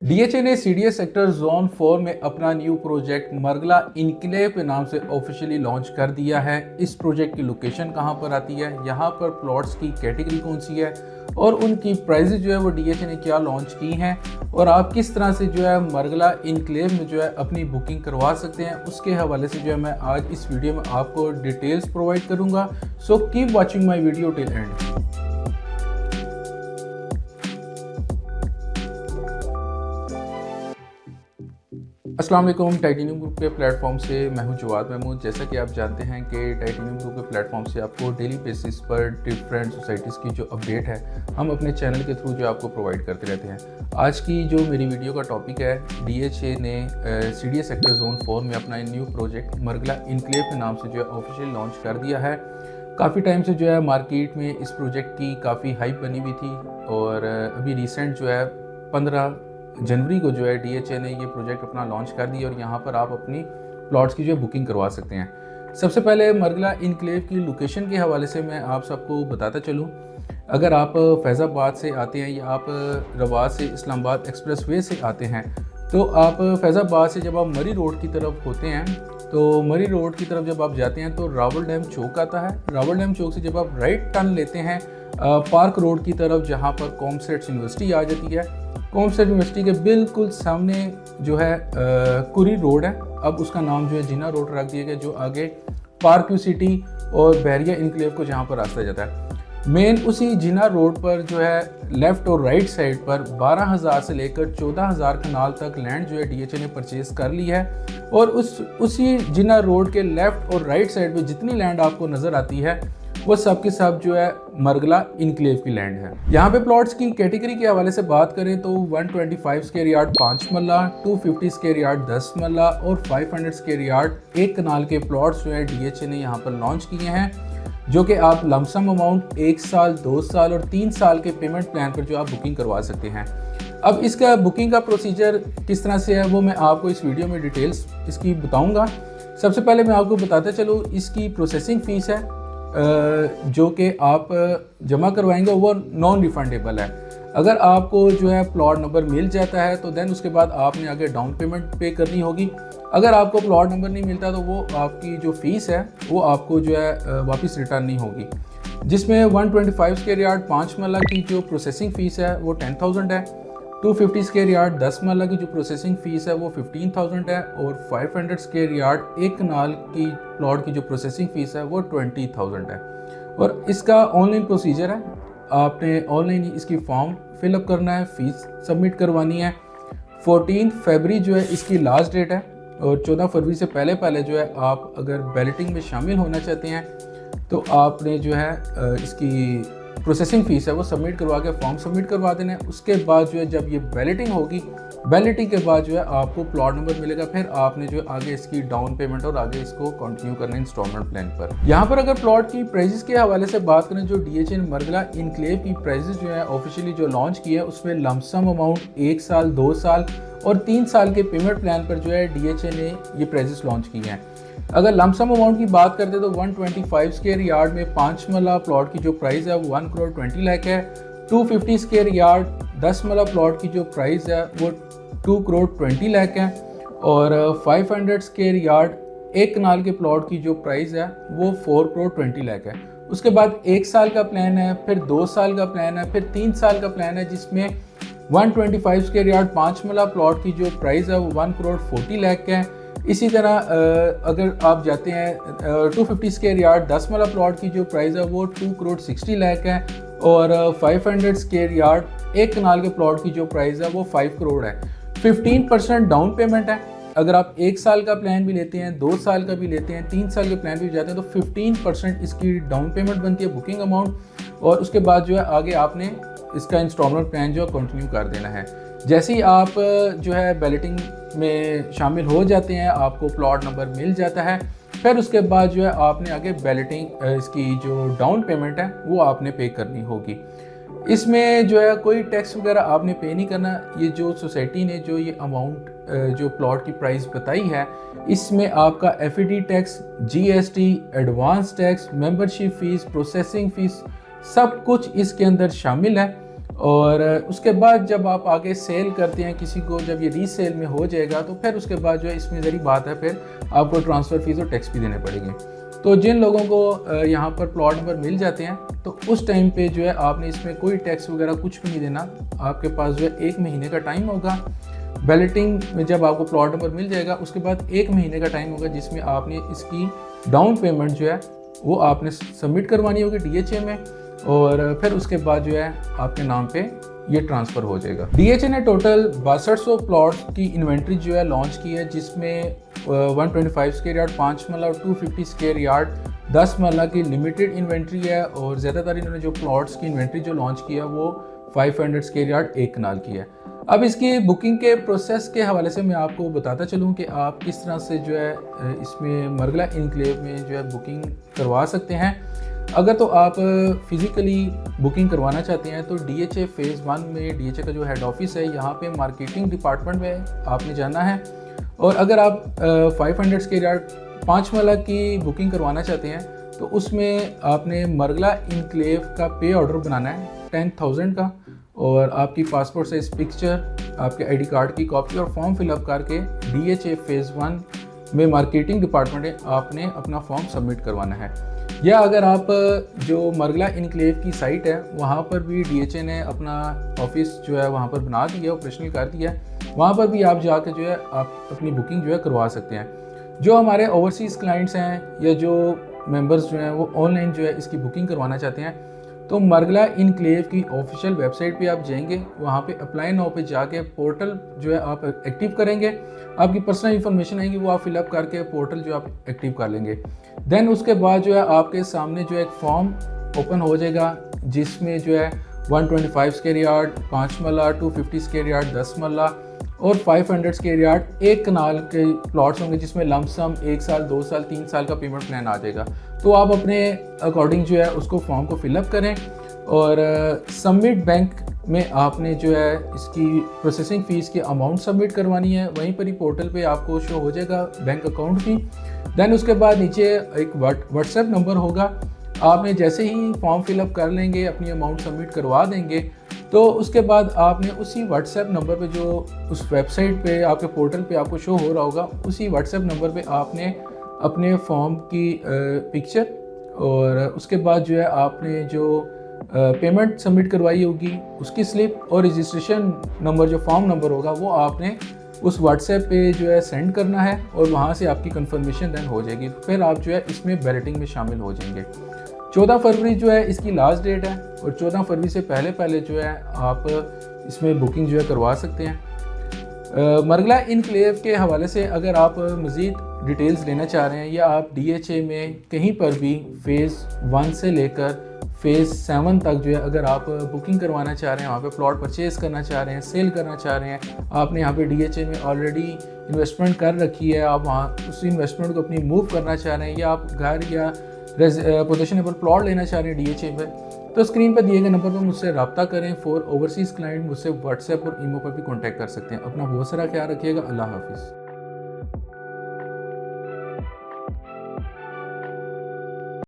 DHA ने CDS sector zone 4 में अपना न्यू प्रोजेक्ट मरगला इनक्लेव के नाम से ऑफिशियली लॉन्च कर दिया है। इस प्रोजेक्ट की लोकेशन कहां पर आती है, यहां पर प्लॉट्स की कैटेगरी कौन सी है और उनकी प्राइसेस जो है वो डीएचए ने क्या लॉन्च की हैं और आप किस तरह से जो है मरगला इनक्लेव में जो है अपनी बुकिंग करवा सकते हैं, उसके हवाले से जो है मैं आज इस वीडियो में आपको डिटेल्स प्रोवाइड करूंगा। So keep watching my video till and. अस्सलाम वालेकुम। टाइटेनियम ग्रुप के प्लेटफॉर्म से मैं हूं जवाद महमूद। जैसा कि आप जानते हैं कि टाइटेनियम ग्रुप के प्लेटफॉर्म से आपको डेली बेसिस पर डिफरेंट सोसाइटीज़ की जो अपडेट है हम अपने चैनल के थ्रू जो आपको प्रोवाइड करते रहते हैं। आज की जो मेरी वीडियो का टॉपिक है, डीएचए ने सीडीएस सेक्टर जोन 4 में अपना न्यू प्रोजेक्ट मरगला इनक्लेव के नाम से जो है ऑफिशियल लॉन्च कर दिया है। काफ़ी टाइम से जो है मार्केट में इस प्रोजेक्ट की काफ़ी हाइप बनी हुई थी और अभी रिसेंट जो है 15 जनवरी को जो है डीएचए ने ये प्रोजेक्ट अपना लॉन्च कर दिया और यहाँ पर आप अपनी प्लॉट्स की जो है बुकिंग करवा सकते हैं। सबसे पहले मरगला इनक्लेव की लोकेशन के हवाले से मैं आप सबको बताता चलूँ। अगर आप फैज़ाबाद से आते हैं या आप रवास से इस्लामाबाद एक्सप्रेस वे से आते हैं तो आप फैज़ाबाद से जब आप मरी रोड की तरफ होते हैं तो मरी रोड की तरफ जब आप जाते हैं तो रावल डैम चौक आता है। रावल डैम चौक से जब आप राइट टर्न लेते हैं पार्क रोड की तरफ, जहाँ पर कॉमसेट यूनिवर्सिटी आ जाती है, कॉमसेट यूनिवर्सिटी के बिल्कुल सामने जो है कुरी रोड है। अब उसका नाम जो है जिना रोड रख दिया गया, जो आगे पार्क सिटी और बहरिया इनक्लेव को जहाँ पर रास्ता जाता है। मेन उसी जिना रोड पर जो है लेफ़्ट और राइट साइड पर 12,000 से लेकर 14,000 कनाल तक लैंड जो है डीएचए ने परचेज़ कर ली है और उसी जिना रोड के लेफ़्ट और राइट साइड पे जितनी लैंड आपको नज़र आती है वो सब के सब जो है मरगला इनक्लेव की लैंड है। यहाँ पे प्लॉट्स की कैटेगरी के हवाले से बात करें तो 125 स्क्वायर यार्ड 5 मरला, 250 स्क्वायर यार्ड 10 मरला और 500 स्क्वायर यार्ड 1 कनाल के प्लॉट्स जो है डीएचए ने यहाँ पर लॉन्च किए हैं, जो कि आप लमसम अमाउंट 1 साल, 2 साल और 3 साल के पेमेंट प्लान पर जो आप बुकिंग करवा सकते हैं। अब इसका बुकिंग का प्रोसीजर किस तरह से है वो मैं आपको इस वीडियो में डिटेल्स इसकी बताऊँगा। सबसे पहले मैं आपको बताते चलूँ, इसकी प्रोसेसिंग फ़ीस है जो कि आप जमा करवाएंगे वो नॉन रिफंडेबल है। अगर आपको जो है प्लॉट नंबर मिल जाता है तो देन उसके बाद आपने आगे डाउन पेमेंट पे करनी होगी। अगर आपको प्लॉट नंबर नहीं मिलता तो वो आपकी जो फ़ीस है वो आपको जो है वापस रिटर्न नहीं होगी। जिसमें 125 स्क्वायर यार्ड 5 मरला की जो प्रोसेसिंग फ़ीस है वो 10,000 है, 250 स्क्वायर यार्ड 10 मरला की जो प्रोसेसिंग फ़ीस है वो 15,000 है और 500 स्क्वायर यार्ड 1 कनाल की प्लॉट की जो प्रोसेसिंग फ़ीस है वो 20,000 है। और इसका ऑनलाइन प्रोसीजर है, आपने ऑनलाइन ही इसकी फॉर्म फिलअप करना है, फ़ीस सबमिट करवानी है। 14 फरवरी जो है इसकी लास्ट डेट है और 14 फरवरी से पहले जो है आप अगर बैलेटिंग में शामिल होना चाहते हैं तो आपने जो है इसकी प्रोसेसिंग फ़ीस है वो सबमिट करवा के फॉर्म सबमिट करवा देना है। उसके बाद जो है जब ये बैलेटिंग होगी, बैलेटिंग के बाद जो है आपको प्लॉट नंबर मिलेगा, फिर आपने जो है आगे इसकी डाउन पेमेंट और आगे इसको कंटिन्यू करना है इंस्टॉलमेंट प्लान पर। यहाँ पर अगर प्लॉट की प्राइसेस के हवाले से बात करें, जो डीएचए मरगला इनक्लेव की प्राइसेस जो है ऑफिशियली जो लॉन्च की है उसमें लमसम अमाउंट 1 साल, 2 साल और 3 साल के पेमेंट प्लान पर जो है डीएचए ने ये प्राइसेस लॉन्च की हैं। अगर लमसम अमाउंट की बात करते तो 125 स्क्वायर यार्ड में 5 मरला प्लॉट की जो प्राइस है वो 1 करोड़ 20 लाख है। 250 स्क्वायर यार्ड 10 मरला प्लॉट की जो प्राइस है वो 2 करोड़ 20 लाख है और 500 स्क्वायर यार्ड 1 कनाल के प्लॉट की जो प्राइस है वो 4 करोड़ 20 लाख है। उसके बाद 1 साल का प्लान है, फिर 2 साल का प्लान है, फिर 3 साल का प्लान है, जिसमें 125 स्क्वायर यार्ड 5 मरला प्लॉट की जो प्राइस है वो 1 करोड़ 40 लाख है। इसी तरह अगर आप जाते हैं 250 स्क्वायर यार्ड 10 मरला प्लॉट की जो प्राइस है वो 2 करोड़ 60 लाख है और 500 स्क्वायर यार्ड 1 कनाल के प्लॉट की जो प्राइस है वो 5 करोड़ है। 15% डाउन पेमेंट है। अगर आप 1 साल का प्लान भी लेते हैं, 2 साल का भी लेते हैं, 3 साल के प्लान भी जाते हैं तो 15% इसकी डाउन पेमेंट बनती है, बुकिंग अमाउंट। और उसके बाद जो है आगे आपने इसका इंस्टॉलमेंट प्लान जो कंटिन्यू कर देना है। जैसे ही आप जो है बैलेटिंग में शामिल हो जाते हैं, आपको प्लॉट नंबर मिल जाता है, फिर उसके बाद जो है आपने आगे बैलेटिंग इसकी जो डाउन पेमेंट है वो आपने पे करनी होगी। इसमें जो है कोई टैक्स वगैरह आपने पे नहीं करना। ये जो सोसाइटी ने जो ये अमाउंट जो प्लॉट की प्राइस बताई है, इसमें आपका FED tax, GST, advance tax, membership fees, processing fees सब कुछ इसके अंदर शामिल है और उसके बाद जब आप आगे सेल करते हैं किसी को, जब ये रीसेल में हो जाएगा तो फिर उसके बाद जो है इसमें ज़री बात है, फिर आपको ट्रांसफ़र फ़ीस और टैक्स भी देने पड़ेंगे। तो जिन लोगों को यहाँ पर प्लॉट नंबर मिल जाते हैं तो उस टाइम पे जो है आपने इसमें कोई टैक्स वगैरह कुछ भी नहीं देना। आपके पास जो है 1 महीने का टाइम होगा बैलेटिंग में, जब आपको प्लॉट नंबर मिल जाएगा उसके बाद 1 महीने का टाइम होगा जिसमें आपने इसकी डाउन पेमेंट जो है वो आपने सबमिट करवानी होगी DHA में, और फिर उसके बाद जो है आपके नाम पे ये ट्रांसफ़र हो जाएगा। DHA ने टोटल 6200 प्लॉट की इन्वेंट्री जो है लॉन्च की है, जिसमें 125 स्क्वायर यार्ड 5 मरला और 250 स्क्वायर यार्ड 10 मरला की लिमिटेड इन्वेंट्री है, और ज़्यादातर इन्होंने जो प्लॉट्स की इन्वेंट्री जो लॉन्च की है वो 500 स्क्वायर यार्ड 1 कनाल की है। अब इसकी बुकिंग के प्रोसेस के हवाले से मैं आपको बताता चलूँ कि आप किस तरह से जो है इसमें मरगला इनक्लेव में जो है बुकिंग करवा सकते हैं। अगर तो आप फिज़िकली बुकिंग करवाना चाहते हैं तो DHA फ़ेज़ 1 में DHA का जो हेड ऑफिस है यहाँ पे मार्केटिंग डिपार्टमेंट में आपने जाना है। और अगर आप 500 स्क्वायर यार्ड 5 मरला की बुकिंग करवाना चाहते हैं तो उसमें आपने मरगला इनक्लेव का पे ऑर्डर बनाना है 10,000 का, और आपकी पासपोर्ट साइज़ पिक्चर, आपके ID कार्ड की कॉपी और फॉर्म फिलअप करके DHA फ़ेज़ 1 में मार्केटिंग डिपार्टमेंट में आपने अपना फॉर्म सबमिट करवाना है। या अगर आप जो मरगला इनक्लेव की साइट है वहाँ पर भी DHA ने अपना ऑफिस जो है वहाँ पर बना दिया, ऑपरेशनल कर दिया है, वहाँ पर भी आप जाकर जो है आप अपनी बुकिंग जो है करवा सकते हैं। जो हमारे ओवरसीज़ क्लाइंट्स हैं या जो मेंबर्स जो हैं वो ऑनलाइन जो है इसकी बुकिंग करवाना चाहते हैं तो मरगला इनक्लेव की ऑफिशियल वेबसाइट पे आप जाएंगे, वहाँ पे अप्लाई नाउ पे जाके पोर्टल जो है आप एक्टिव करेंगे, आपकी पर्सनल इन्फॉर्मेशन आएगी वो आप फिलअप करके पोर्टल जो आप एक्टिव कर लेंगे। देन उसके बाद जो है आपके सामने जो है एक फॉर्म ओपन हो जाएगा जिसमें जो है 125 स्क्वायर यार्ड 5 मरला, 250 स्क्वायर यार्ड 10 मरला और 500 स्क्वायर यार्ड 1 कनाल के प्लॉट्स होंगे, जिसमें लमसम 1 साल 2 साल 3 साल का पेमेंट प्लान आ जाएगा। तो आप अपने अकॉर्डिंग जो है उसको फॉर्म को फिलअप करें और सबमिट बैंक में आपने जो है इसकी प्रोसेसिंग फ़ीस की अमाउंट सबमिट करवानी है। वहीं पर ही पोर्टल पे आपको शो हो जाएगा बैंक अकाउंट की। देन उसके बाद नीचे एक व्हाट्सएप नंबर होगा, आपने जैसे ही फॉर्म फिलअप कर लेंगे, अपनी अमाउंट सबमिट करवा देंगे, तो उसके बाद आपने उसी व्हाट्सएप नंबर पे जो उस वेबसाइट पे आपके पोर्टल पे आपको शो हो रहा होगा, उसी व्हाट्सएप नंबर पे आपने अपने फॉर्म की पिक्चर और उसके बाद जो है आपने जो पेमेंट सबमिट करवाई होगी उसकी स्लिप और रजिस्ट्रेशन नंबर जो फॉर्म नंबर होगा वो आपने उस व्हाट्सएप पे जो है सेंड करना है और वहाँ से आपकी कंफर्मेशन देन हो जाएगी। फिर आप जो है इसमें बैलेटिंग में शामिल हो जाएंगे। 14 फरवरी जो है इसकी लास्ट डेट है और 14 फरवरी से पहले पहले जो है आप इसमें बुकिंग जो है करवा सकते हैं। मरगला इनक्लेव के हवाले से अगर आप मज़ीद डिटेल्स लेना चाह रहे हैं या आप DHA में कहीं पर भी फ़ेज़ 1 से लेकर फ़ेज़ 7 तक जो है अगर आप बुकिंग करवाना चाह रहे हैं, वहाँ पे प्लॉट परचेज़ करना चाह रहे हैं, सेल करना चाह रहे हैं, आपने यहाँ पे DHA में ऑलरेडी इन्वेस्टमेंट कर रखी है, आप वहाँ उस इन्वेस्टमेंट को अपनी मूव करना चाह रहे हैं या आप घर या पोजीशनेबल प्लॉट लेना चाह रहे हैं DHA में, तो स्क्रीन पर दिए गए नंबर पर मुझसे रब्ता करें। फॉर ओवरसीज़ क्लाइंट मुझसे व्हाट्सएप और ईमो पर भी कॉन्टैक्ट कर सकते हैं। अपना बहुत सारा ख्याल रखिएगा। अल्लाह हाफिज़।